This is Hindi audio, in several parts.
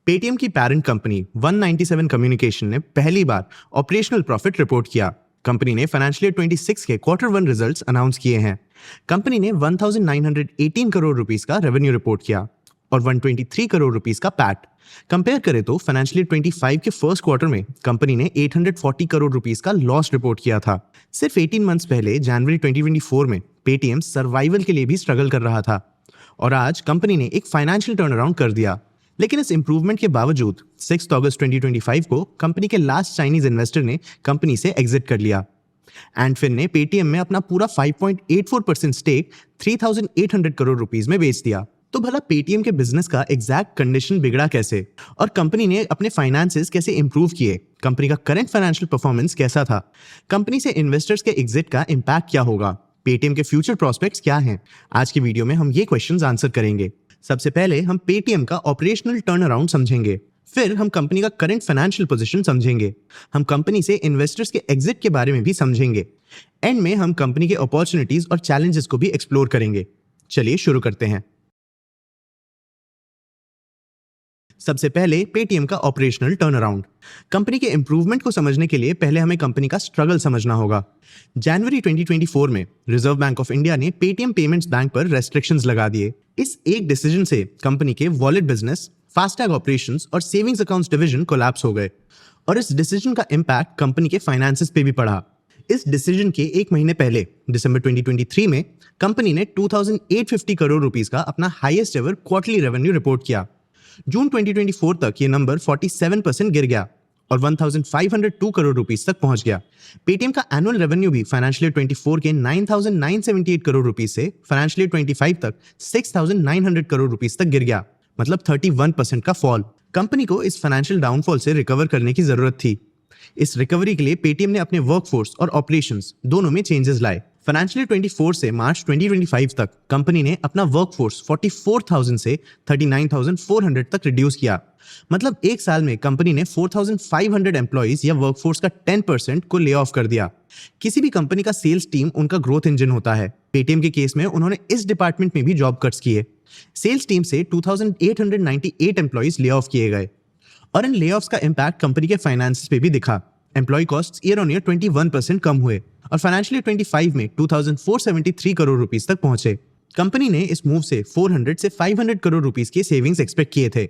पेटीएम की पेरेंट कंपनी 197 कम्युनिकेशन ने पहली बार ऑपरेशनल प्रॉफिट रिपोर्ट किया। कंपनी ने फाइनेंशियल ईयर 26 के क्वार्टर वन रिजल्ट्स अनाउंस किए हैं। कंपनी ने 1918 करोड़ रुपीस का रेवेन्यू रिपोर्ट किया और 123 करोड़ रुपीस का पैट। कंपेयर करें तो फाइनेंशियल ईयर 25 के फर्स्ट क्वार्टर में कंपनी ने 840 करोड़ रुपीस का लॉस रिपोर्ट किया था। सिर्फ 18 मंथ्स पहले जनवरी 2024 में पेटीएम सर्वाइवल के लिए भी स्ट्रगल कर रहा था और आज कंपनी ने एक फाइनेंशियल टर्न अराउंड कर दिया। लेकिन इस इंप्रूवमेंट के बावजूद 6 अगस्त 2025 को कंपनी के लास्ट चाइनीज इन्वेस्टर ने कंपनी से एग्जिट कर लिया। एंडफिन ने पेटीएम में अपना पूरा 5.84% स्टेक 3,800 करोड़ रुपीस में बेच दिया। तो भला पेटीएम के बिजनेस का एग्जैक्ट कंडीशन बिगड़ा कैसे और कंपनी ने अपने फाइनेंसेस कैसे इंप्रूव किए? कंपनी का करंट फाइनेंशियल परफॉर्मेंस कैसा था? कंपनी से इन्वेस्टर्स के एग्जिट का इम्पैक्ट क्या होगा? पेटीएम के फ्यूचर प्रोस्पेक्ट्स क्या हैं? आज की वीडियो में हम ये क्वेश्चंस आंसर करेंगे। सबसे पहले हम पेटीएम का ऑपरेशनल टर्न अराउंड समझेंगे, फिर हम कंपनी का करंट फाइनेंशियल पोजीशन समझेंगे, हम कंपनी से इन्वेस्टर्स के एग्जिट के बारे में भी समझेंगे, एंड में हम कंपनी के अपॉर्चुनिटीज और चैलेंजेस को भी एक्सप्लोर करेंगे। चलिए शुरू करते हैं। सबसे पहले पेटीएम का ऑपरेशनल टर्न अराउंड। कंपनी के इंप्रूवमेंट को समझने के लिए पहले हमें कंपनी का स्ट्रगल समझना होगा। जनवरी 2024 में रिजर्व बैंक ऑफ इंडिया ने पेटीएम पेमेंट्स बैंक पर रेस्ट्रिक्शंस लगा दिए। इस एक डिसीजन से कंपनी के वॉलेट बिजनेस, फास्टैग ऑपरेशंस और सेविंग्स अकाउंट्स डिवीजन कोलैप्स हो गए और इस डिसीजन का इम्पैक्ट कंपनी के फाइनेंसेस पे भी पड़ा। इस डिसीजन के एक महीने पहले दिसंबर 2023 में कंपनी ने 2,850 करोड़ रुपीस का अपना highest ever quarterly revenue report किया। जून 2024 तक ये नंबर 47% गिर गया और 1,502 करोड़ रुपीस तक पहुंच गया। पेटीएम का एनुअल रेवेन्यू भी फाइनेंशियल ईयर 24 के 9,978 करोड़ रुपीस से फाइनेंशियल ईयर 25 तक 6,900 करोड़ रुपीस तक गिर गया, मतलब 31% का फॉल। कंपनी को इस फाइनेंशियल डाउनफॉल से रिकवर करने की जरूरत थी। इस रिकवरी के लिए पेटीएम ने अपने वर्कफोर्स और ऑपरेशंस दोनों में चेंजेस लाए। फाइनेंशियल ईयर 24 से मार्च 2025 तक कंपनी ने अपना वर्कफोर्स 44,000 से 39,400 तक रिड्यूस किया। मतलब एक साल में कंपनी ने 4,500 एम्प्लॉइज या वर्कफोर्स का 10% को ले ऑफ कर दिया। किसी भी कंपनी का सेल्स टीम उनका ग्रोथ इंजन होता है। पेटीएम के केस में उन्होंने इस डिपार्टमेंट में भी जॉब कट्स किए। सेल्स टीम से 2,898 एम्प्लॉइज ले ऑफ किए गए और इन ले ऑफ्स का इम्पैक्ट कंपनी के फाइनेंस पे भी दिखा। Employ cost year on year 21% कम हुए और फाइनेंशियल ईयर 25 में 2,473 करोड़ रुपीस तक पहुंचे। कंपनी ने इस मूव से 400 से 500 करोड़ रुपीस की सेविंग्स एक्सपेक्ट किए थे,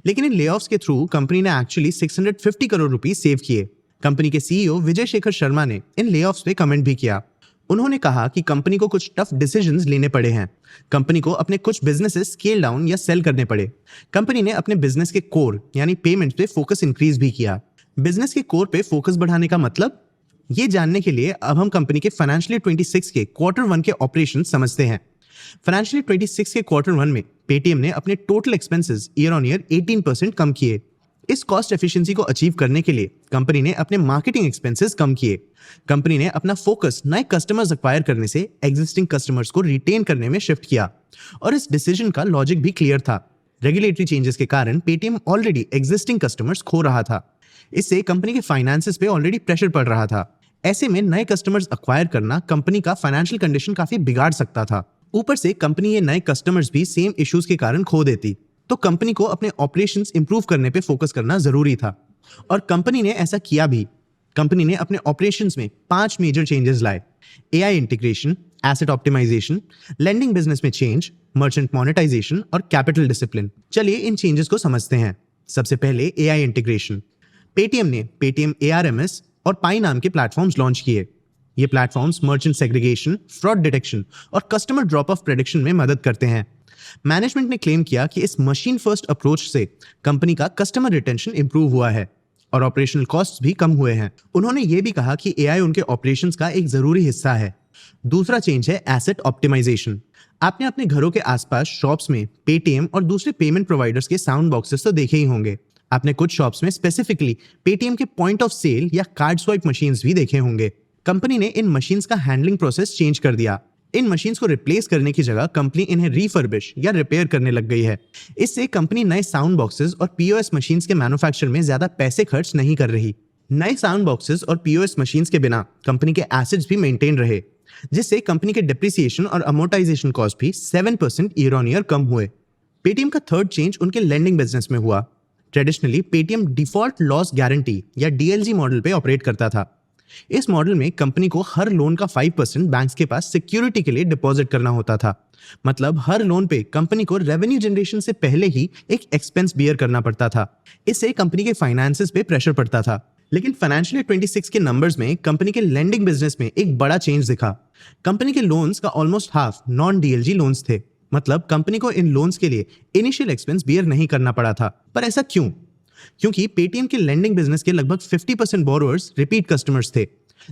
लेकिन इन लेऑफ्स के थ्रू कंपनी ने एक्चुअली 650 करोड़ रुपीस सेव किए। कंपनी के सीईओ विजय शेखर शर्मा ने इन लेऑफ्स पे कमेंट भी किया। उन्होंने कहा कि कंपनी को कुछ टफ डिसीजंस लेने पड़े हैं। कंपनी को अपने कुछ बिजनेसेस स्केल डाउन या सेल करने पड़े। कंपनी ने अपने बिजनेस के कोर यानी पेमेंट्स पे फोकस इंक्रीज भी किया। बिजनेस के कोर पे फोकस बढ़ाने का मतलब, ये जानने के लिए अब हम कंपनी के फाइनेंशियल ईयर 26 के क्वार्टर वन के ऑपरेशन समझते हैं। फाइनेंशियल ईयर 26 के क्वार्टर वन में पेटीएम ने अपने total expenses year on year 18% कम किए। इस कॉस्ट एफिशिएंसी को अचीव करने के लिए कंपनी ने अपने मार्केटिंग एक्सपेंसेस कम किए। कंपनी ने अपना फोकस नए कस्टमर्स एक्वायर करने से एग्जिस्टिंग कस्टमर्स को रिटेन करने में शिफ्ट किया और इस डिसीजन का लॉजिक भी क्लियर था। रेगुलेटरी चेंजेस के कारण पेटीएम ऑलरेडी एग्जिस्टिंग कस्टमर्स खो रहा था। इससे कंपनी के फाइनेंसेस पे ऑलरेडी प्रेशर पड़ रहा था। ऐसे में नए कस्टमर्स एक्वायर करना कंपनी का फाइनेंशियल कंडीशन काफी बिगाड़ सकता था। ऊपर से कंपनी ये नए कस्टमर्स भी सेम इश्यूज के कारण खो देती, तो कंपनी को अपने ऑपरेशंस इंप्रूव करने पे फोकस करना जरूरी था और कंपनी ने ऐसा किया भी। कंपनी ने अपने ऑपरेशंस में 5 मेजर चेंजेस लाए: AI integration, asset optimisation, lending business में चेंज, मर्चेंट मोनेटाइजेशन और कैपिटल डिसिप्लिन। चलिए इन चेंजेस को समझते हैं। सबसे पहले एआई इंटीग्रेशन। पेटीएम ने पेटीएम ARMS और पाई नाम के प्लेटफॉर्म्स लॉन्च किए। ये platforms merchant segregation, fraud detection और कस्टमर ड्रॉप ऑफ प्रेडिक्शन में मदद करते हैं। मैनेजमेंट ने क्लेम किया कि इस मशीन फर्स्ट अप्रोच से कंपनी का कस्टमर रिटेंशन इंप्रूव हुआ है और ऑपरेशनल कॉस्ट्स भी कम हुए हैं। उन्होंने ये भी कहा कि एआई उनके ऑपरेशंस का एक जरूरी हिस्सा है। दूसरा चेंज है एसेट ऑप्टिमाइजेशन। आपने अपने घरों के आसपास शॉप्स में पेटीएम और दूसरे पेमेंट प्रोवाइडर्स के साउंड बॉक्सेस तो देखे ही होंगे। आपने कुछ शॉप्स में स्पेसिफिकली पेटीएम के पॉइंट ऑफ सेल या कार्ड स्वाइप मशीन्स भी देखे होंगे। कंपनी ने इन मशीन्स का हैंडलिंग प्रोसेस चेंज कर दिया। इन मशीन्स को रिप्लेस करने की जगह कंपनी इन्हें रिफर्बिश या रिपेयर करने लग गई है। इससे कंपनी नए साउंड बॉक्सेस और पीओएस मशीन्स के मैन्युफैक्चर में ज्यादा पैसे खर्च नहीं कर रही। नए साउंड बॉक्सेस और पीओएस मशीन्स के बिना कंपनी के एसेट्स भी मेंटेन रहे, जिससे कंपनी के डिप्रिसिएशन और अमोर्टाइजेशन कॉस्ट भी 7% ईयर ऑन ईयर कम हुए। पेटीएम का थर्ड चेंज उनके लेंडिंग बिजनेस में हुआ। Traditionally Paytm default loss guarantee या डीएलजी मॉडल पे ऑपरेट करता था। इस मॉडल में कंपनी को हर लोन का 5% बैंक्स के पास सिक्योरिटी के लिए डिपॉजिट करना होता था। मतलब हर लोन पे कंपनी को रेवेन्यू जनरेशन से पहले ही एक एक्सपेंस बियर करना पड़ता था। इससे कंपनी के फाइनेंसेस पे प्रेशर पड़ता था। लेकिन फाइनेंशियल ईयर 26 के नंबर्स में कंपनी के लेंडिंग बिजनेस में एक बड़ा चेंज दिखा। कंपनी के लोन्स का almost half non DLG loans थे। मतलब कंपनी को इन लोन्स के लिए इनिशियल एक्सपेंस बियर नहीं करना पड़ा था। पर ऐसा क्यों? क्योंकि पेटीएम के लेंडिंग बिजनेस के लगभग 50% बोरोअर्स रिपीट कस्टमर्स थे,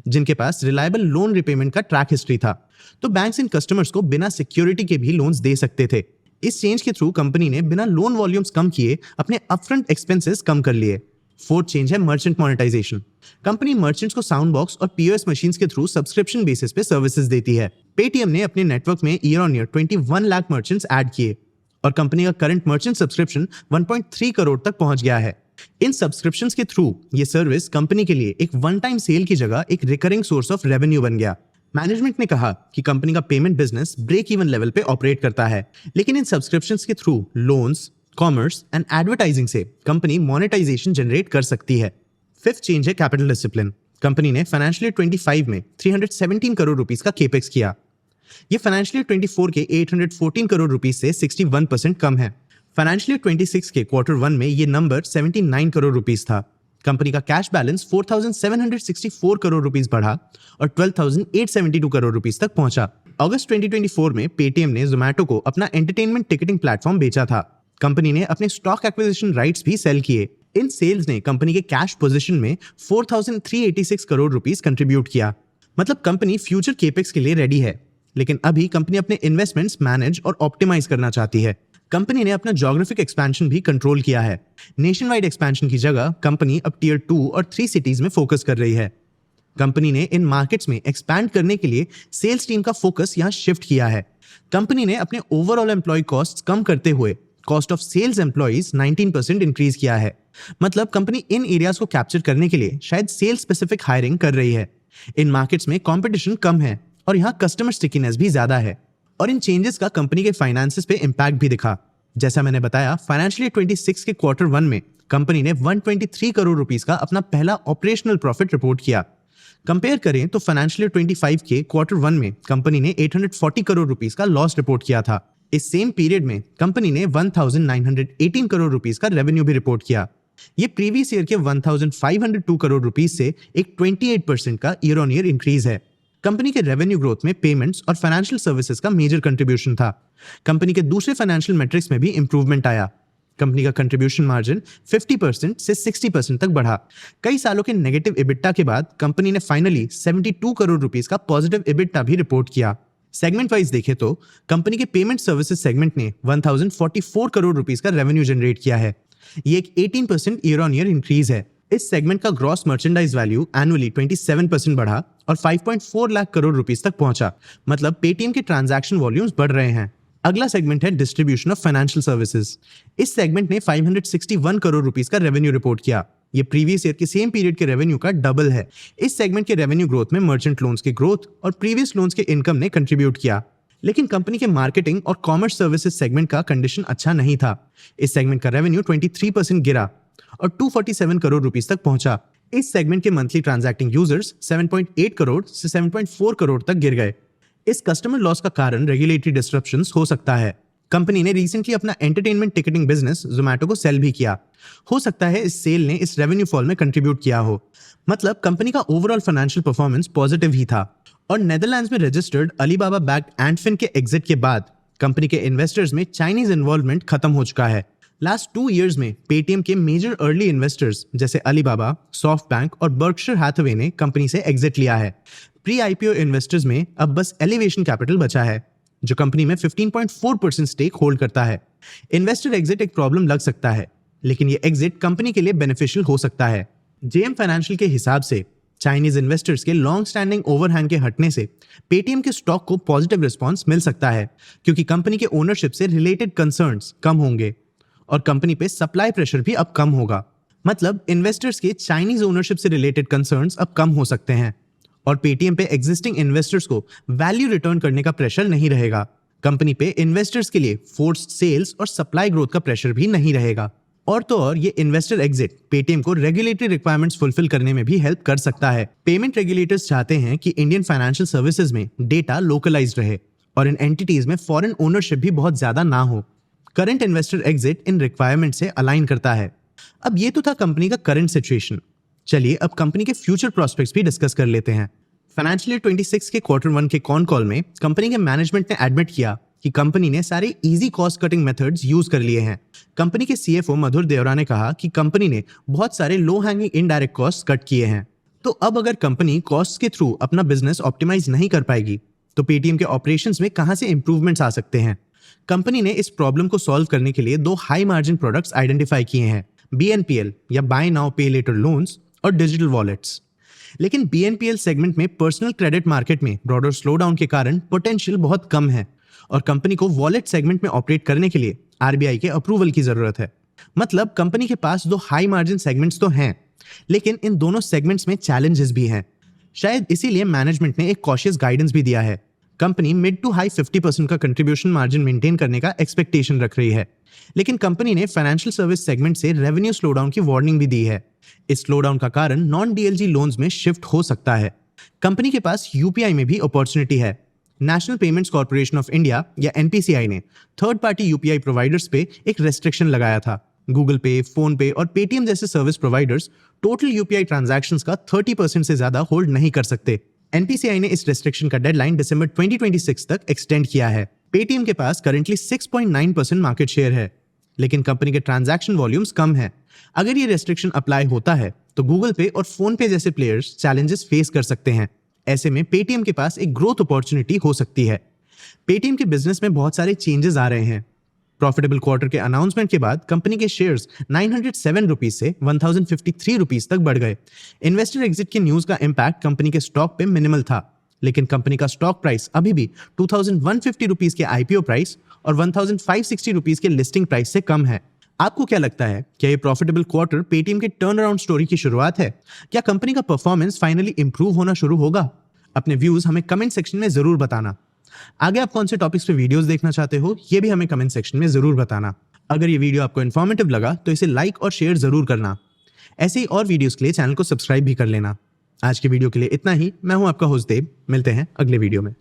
जिनके पास रिलायबल लोन रिपेमेंट का ट्रैक हिस्ट्री था। तो बैंक्स इन कस्टमर्स को बिना सिक्योरिटी के भी लोन्स दे सकते थे। इस चेंज के थ्रू कंपनी ने बिना लोन वॉल्यूम्स कम किए अपने अपफ्रंट एक्सपेंसेस कम कर लिए। फोर्थ चेंज है मर्चेंट मोनेटाइजेशन। कंपनी मर्चेंट्स को साउंड बॉक्स और पीओएस मशीन्स के थ्रू सब्सक्रिप्शन बेसिस पे सर्विसेज देती है। पेटीएम ने अपने नेटवर्क में year on year 21 lakh merchants add किए और कंपनी का करंट मर्चेंट सब्सक्रिप्शन 1.3 करोड़ तक पहुंच गया है। इन सब्सक्रिप्शंस के थ्रू ये सर्विस कंपनी के लिए एक वन टाइम सेल की जगह एक रिकरिंग सोर्स ऑफ रेवेन्यू बन गया। मैनेजमेंट ने कहा कि कंपनी का payment business break even level पे ऑपरेट करता है, लेकिन इन सब्सक्रिप्शंस के through loans, commerce and advertising से कंपनी मोनेटाइजेशन जनरेट कर सकती है। फिफ्थ चेंज है कैपिटल डिसिप्लिन। कंपनी ने फाइनेंशियल ईयर 25 में 317 करोड़ रुपीस का केपेक्स किया। ये फाइनेंशियल ईयर 24 के 814 करोड़ रुपीस से 61% कम है। फाइनेंशियल ईयर 26 के क्वार्टर 1 में ये नंबर 79 करोड़ रुपीस था। कंपनी का कैश बैलेंस 4,764 करोड़ रुपीस बढ़ा और 12,872 करोड़ रुपीस तक पहुंचा। अगस्त 2024 में पेटीएम ने जोमैटो को अपना एंटरटेनमेंट टिकटिंग प्लेटफॉर्म बेचा था। कंपनी ने अपने स्टॉक एक्विजिशन राइट्स भी सेल किए। इन सेल्स ने कंपनी के कैश पोजीशन में 4,386 करोड़ रुपीस कंट्रीब्यूट किया। मतलब कंपनी फ्यूचर केपेक्स के लिए रेडी है, लेकिन अभी कंपनी अपने इन्वेस्टमेंट्स मैनेज और ऑप्टिमाइज करना चाहती है। कंपनी ने अपना ज्योग्राफिक एक्सपेंशन भी कंट्रोल किया है। नेशन वाइड एक्सपेंशन की जगह कंपनी अब टियर 2 और 3 सिटीज में फोकस कर रही है। कंपनी ने इन मार्केट्स में एक्सपैंड करने के लिए सेल्स टीम का फोकस यहां शिफ्ट किया है। कंपनी ने अपने ओवरऑल एम्प्लॉय कॉस्ट कम करते हुए cost of sales employees 19% increase किया है। मतलब कंपनी इन एरियाज को कैप्चर करने के लिए शायद सेल्स स्पेसिफिक हायरिंग कर रही है। इन मार्केट्स में कंपटीशन कम है और यहाँ कस्टमर स्टिकीनेस भी ज्यादा है। और इन चेंजेस का कंपनी के फाइनेंसेस पे इंपैक्ट भी दिखा। जैसा मैंने बताया, फाइनेंशियल ईयर 26 के क्वार्टर 1 में कंपनी ने 123 करोड़ रुपीस का अपना पहला ऑपरेशनल प्रॉफिट रिपोर्ट किया। कंपेयर करें तो फाइनेंशियल ईयर 25 के क्वार्टर 1 में कंपनी ने 840 करोड़ रुपीस का लॉस रिपोर्ट किया था। इस सेम पीरियड में कंपनी ने 1918 करोड़ रुपीस का रेवेन्यू भी रिपोर्ट किया। ये प्रीवियस ईयर के 1502 करोड़ रुपीस से एक 28% का ईयर ऑन ईयर इंक्रीज है। कंपनी के रेवेन्यू ग्रोथ में पेमेंट्स और फाइनेंशियल सर्विसेज का मेजर कंट्रीब्यूशन था। कंपनी के दूसरे फाइनेंशियल मैट्रिक्स में भी इंप्रूवमेंट आया। कंपनी का कंट्रीब्यूशन मार्जिन 50% से 60% तक बढ़ा। कई सालों के नेगेटिव इबिट्टा के बाद कंपनी ने फाइनली 72 करोड़ रुपीस का पॉजिटिव इबिट्टा भी रिपोर्ट किया। सेगमेंट वाइज देखें तो कंपनी के पेमेंट सर्विसेज सेगमेंट ने 1044 करोड़ रुपीस का रेवेन्यू जनरेट किया है। ये एक 18% ईयर ऑन ईयर इंक्रीज है। इस सेगमेंट का ग्रॉस मर्चेंडाइज वैल्यू एनुअली 27% बढ़ा और 5.4 लाख करोड़ रुपीस तक पहुंचा। मतलब पेटीएम के ट्रांजैक्शन वॉल्यूम्स बढ़ रहे हैं। अगला सेगमेंट है डिस्ट्रीब्यूशन ऑफ फाइनेंशियल सर्विसेज। इस सेगमेंट ने 561 करोड़ रुपीस का रेवेन्यू रिपोर्ट किया। ये प्रीवियस ईयर के सेम पीरियड के रेवेन्यू का डबल है। इस सेगमेंट के रेवेन्यू ग्रोथ में मर्चेंट लोन्स के ग्रोथ और प्रीवियस लोन्स के इनकम ने कंट्रीब्यूट किया। लेकिन कंपनी के मार्केटिंग और कॉमर्स सर्विसेज सेगमेंट का कंडीशन अच्छा नहीं था। इस सेगमेंट का रेवेन्यू 23% गिरा और 247 करोड़ रुपीस तक पहुंचा। इस सेगमेंट के मंथली ट्रांजैक्टिंग यूजर्स 7.8 करोड़ से 7.4 करोड़ तक गिर गए। इस कस्टमर लॉस का कारण रेगुलेटरी डिस्ट्रप्शंस हो सकता है। कंपनी ने रिसेंटली अपना एंटरटेनमेंट टिकटिंग बिजनेस जोमैटो को सेल भी किया। हो सकता है इस सेल ने इस रेवेन्यू फॉल में कंट्रीब्यूट किया हो। मतलब कंपनी का ओवरऑल फाइनेंशियल परफॉर्मेंस पॉजिटिव ही था। और नेदरलैंड्स में रजिस्टर्ड अलीबाबा बैक्ड एंटफिन के एग्जिट के बाद कंपनी के इन्वेस्टर्स में चाइनीज इन्वॉल्वमेंट खत्म हो चुका है। लास्ट 2 इयर्स में पेटीएम के मेजर अर्ली इन्वेस्टर्स जैसे अलीबाबा, सॉफ्टबैंक और बर्कशायर हैथवे ने कंपनी से एग्जिट लिया है। प्री आईपीओ इन्वेस्टर्स में अब बस एलिवेशन कैपिटल बचा है, जो कंपनी में 15.4% स्टेक होल्ड करता है। इन्वेस्टर एग्जिट एक प्रॉब्लम लग सकता है, लेकिन ये एग्जिट कंपनी के लिए बेनिफिशियल हो सकता है। जेएम फाइनेंशियल के हिसाब से चाइनीज इन्वेस्टर्स के लॉन्ग स्टैंडिंग ओवरहैंग के हटने से पेटीएम के स्टॉक को पॉजिटिव रिस्पॉन्स मिल सकता है, क्योंकि कंपनी के ओनरशिप से रिलेटेड कंसर्न्स कम होंगे और कंपनी पे सप्लाई प्रेशर भी अब कम होगा। मतलब इन्वेस्टर्स के चाइनीज ओनरशिप से रिलेटेड कंसर्न्स अब कम हो सकते हैं और पेटीएम पे एग्जिस्टिंग इन्वेस्टर्स को वैल्यू रिटर्न करने का प्रेशर नहीं रहेगा। कंपनी पे इन्वेस्टर्स के लिए फोर्स्ड सेल्स और सप्लाई ग्रोथ का प्रेशर भी नहीं रहेगा। और तो और ये इन्वेस्टर एग्जिट पेटीएम को रेगुलेटरी रिक्वायरमेंट्स फुलफिल करने में भी हेल्प कर सकता है। पेमेंट रेगुलेटर्स चाहते हैं कि इंडियन फाइनेंशियल सर्विसेज में डेटा लोकलाइज्ड रहे और इन एंटिटीज में फॉरेन ओनरशिप भी बहुत ज्यादा ना हो। करंट इन्वेस्टर एग्जिट इन रिक्वायरमेंट से अलाइन करता है। अब ये तो था कंपनी का करंट सिचुएशन। चलिए अब कंपनी के फ्यूचर प्रोस्पेक्ट्स भी डिस्कस कर लेते हैं। फाइनेंशियल ईयर 26 के Q1 के कॉन कॉल में कंपनी के मैनेजमेंट ने एडमिट किया कि कंपनी ने सारे easy cost cutting methods use कर लिए हैं। कंपनी के CFO मधुर देवरा ने कहा कि कंपनी ने बहुत सारे low hanging indirect cost cut किए हैं। तो अब अगर कंपनी कॉस्ट के थ्रू अपना बिजनेस ऑप्टिमाइज नहीं कर पाएगी तो पेटीएम के ऑपरेशंस में कहां से इंप्रूवमेंट्स आ सकते हैं। कंपनी ने इस प्रॉब्लम को सॉल्व करने के लिए 2 हाई मार्जिन प्रोडक्ट्स आइडेंटिफाई किए हैं, BNPL या बाय नाउ पे लेटर लोन्स और डिजिटल वॉलेट्स। लेकिन BNPL सेगमेंट में पर्सनल क्रेडिट मार्केट में ब्रॉडर स्लोडाउन के कारण पोटेंशियल बहुत कम है और कंपनी को वॉलेट सेगमेंट में ऑपरेट करने के लिए RBI के अप्रूवल की जरूरत है। मतलब कंपनी के पास 2 हाई मार्जिन सेगमेंट्स तो हैं, लेकिन इन दोनों सेगमेंट्स में चैलेंजेस भी हैं। शायद इसीलिए मैनेजमेंट ने एक कॉशियस गाइडेंस भी दिया है। कंपनी मिड टू हाई 50% का कंट्रीब्यूशन मार्जिन मेंटेन करने का एक्सपेक्टेशन रख रही है, लेकिन कंपनी ने फाइनेंशियल सर्विस सेगमेंट से रेवेन्यू स्लोडाउन की वार्निंग भी दी है। इस स्लोडाउन का कारण नॉन DLG लोन्स में शिफ्ट हो सकता है। कंपनी के पास UPI में भी अपॉर्चुनिटी है। National payments corporation of India या NPCI ने थर्ड पार्टी UPI प्रोवाइडर्स पे एक रेस्ट्रिक्शन लगाया था। गूगल पे, फोन पे और पेटीएम जैसे service providers total UPI transactions का 30% से ज्यादा होल्ड नहीं कर सकते। NPCI ने इस रेस्ट्रिक्शन का डेडलाइन दिसंबर 2026 तक एक्सटेंड किया है। पेटीएम के पास करंटली 6.9% मार्केट शेयर है, लेकिन कंपनी के ट्रांजैक्शन वॉल्यूम्स कम है। अगर ये रेस्ट्रिक्शन अप्लाई होता है तो गूगल पे और फोन पे जैसे प्लेयर्स चैलेंजेस फेस कर सकते हैं। ऐसे में पेटीएम के पास एक ग्रोथ अपॉर्चुनिटी हो सकती है। पेटीएम के बिजनेस में बहुत सारे चेंजेस आ रहे हैं। प्रॉफिटेबल क्वार्टर के अनाउंसमेंट के बाद कंपनी के शेयर्स 907 रुपीज से 1053 रुपीज तक बढ़ गए। इन्वेस्टर एग्जिट की न्यूज का इंपैक्ट कंपनी के स्टॉक पे मिनिमल था, लेकिन कंपनी का स्टॉक प्राइस अभी भी 2150 रुपीज के IPO प्राइस और 1560 रुपीज के लिस्टिंग प्राइस से कम है। आपको क्या लगता है, क्या ये प्रॉफिटेबल क्वार्टर पेटीएम के टर्न अराउंड स्टोरी की शुरुआत है? क्या कंपनी का परफॉर्मेंस फाइनली इंप्रूव होना शुरू होगा? अपने व्यूज हमें कमेंट सेक्शन में जरूर बताना। आगे आप कौन से टॉपिक्स पे वीडियोस देखना चाहते हो ये भी हमें कमेंट सेक्शन में जरूर बताना। अगर ये वीडियो आपको इन्फॉर्मेटिव लगा तो इसे लाइक और शेयर जरूर करना। ऐसे ही और वीडियोस के लिए चैनल को सब्सक्राइब भी कर लेना। आज के वीडियो के लिए इतना ही। मैं हूं आपका होस्ट देव। मिलते हैं अगले वीडियो में।